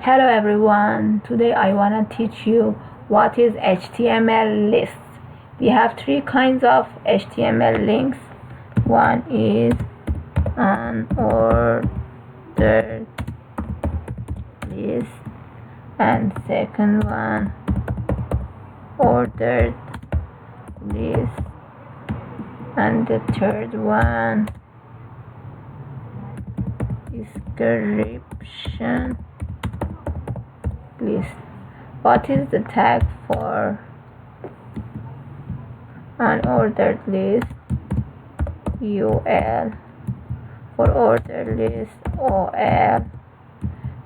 Hello everyone, today I want to teach you what is HTML list. We have three kinds of HTML links. One is unordered list, and second one ordered list, and the third one description list. What is the tag for unordered list? UL. For ordered list, OL.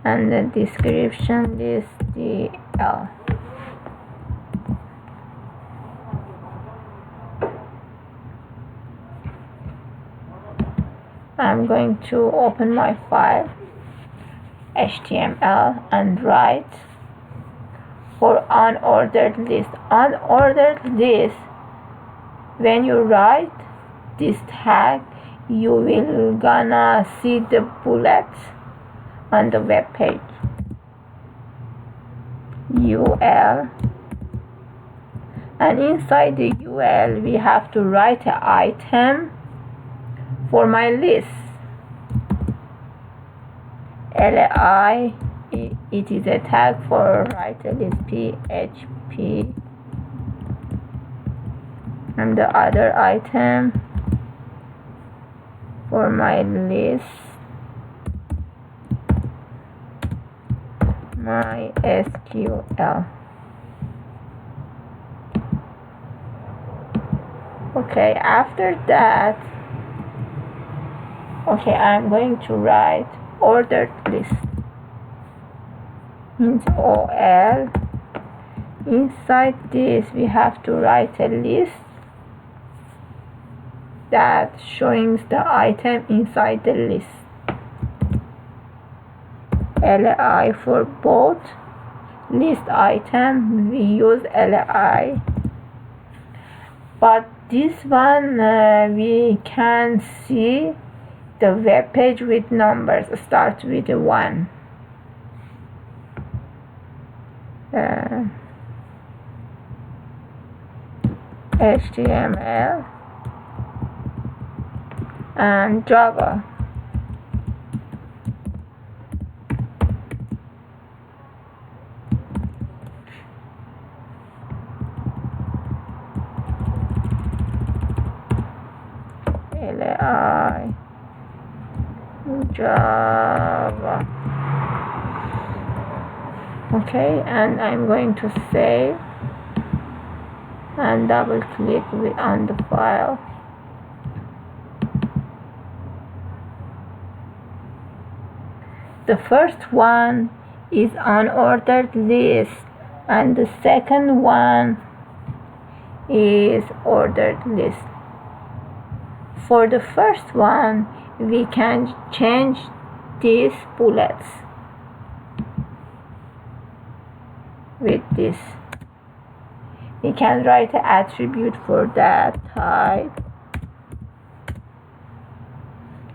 And the description list, DL. I'm going to open my file HTML and write for unordered list. Unordered list, when you write this tag, you will gonna see the bullets on the web page. UL, and inside the UL we have to write an item for my list. LI, it is a tag for write a list, PHP, and the other item for my list, my SQL. Okay, after that, I'm going to write ordered list, means OL. Inside this we have to write a list that showing the item inside the list. LI, for both list item we use LI, but this one we can see the web page with numbers, start with 1. HTML and Java. LI, Java. Okay, and I'm going to save and double click on the file. The first one is unordered list, and the second one is ordered list. For the first one, we can change these bullets with this. We can write an attribute for that, type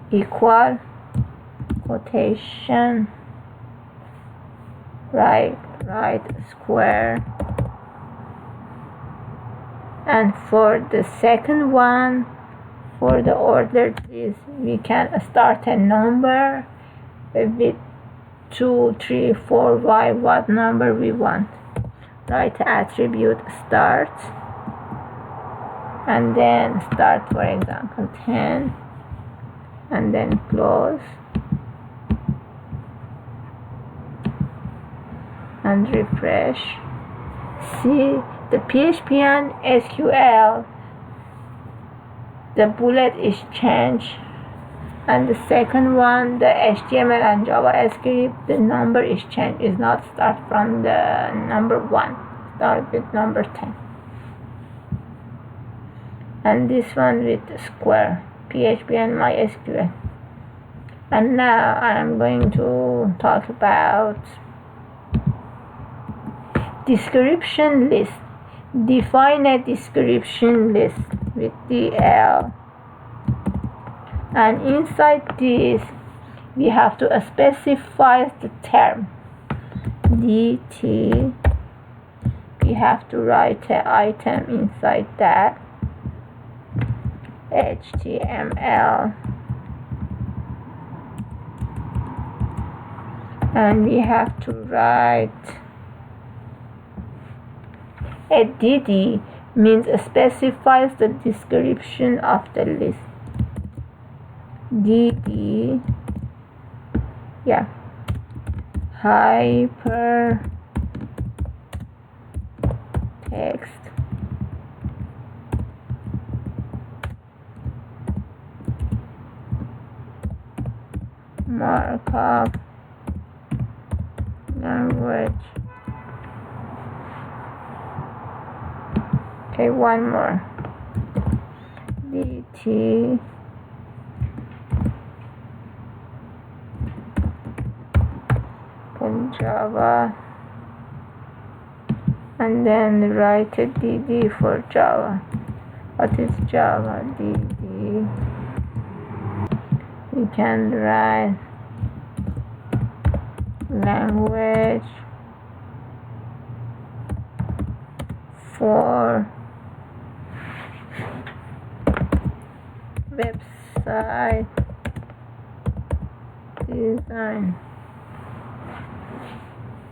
equal quotation right square. And for the second one, for the ordered list, we can start a number with 2, 3, 4, 5, what number we want. Write attribute start, and then start, for example 10, and then close and refresh. See, the PHP and SQL, the bullet is changed, and the second one, the HTML and JavaScript, the number is changed. Is not start from the number 1, start with number 10. And this one with square, PHP and MySQL. And now I am going to talk about description list. Define a description list with DL, and inside this we have to specify the term. dt. We have to write an item inside that. HTML, and we have to write a dd, means specifies the description of the list. dd, yeah, hypertext markup language. Okay, one more. dt Java, and then write a dd for Java. What is Java? dd, we can write language for website design,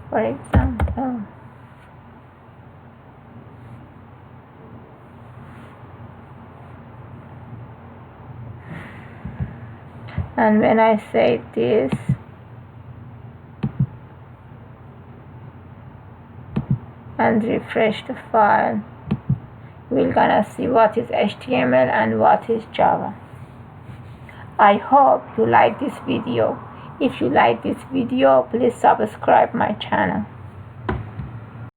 for example. And when I say this, and refresh the file, we're gonna see what is HTML and what is Java. I hope you like this video. If you like this video, please subscribe my channel.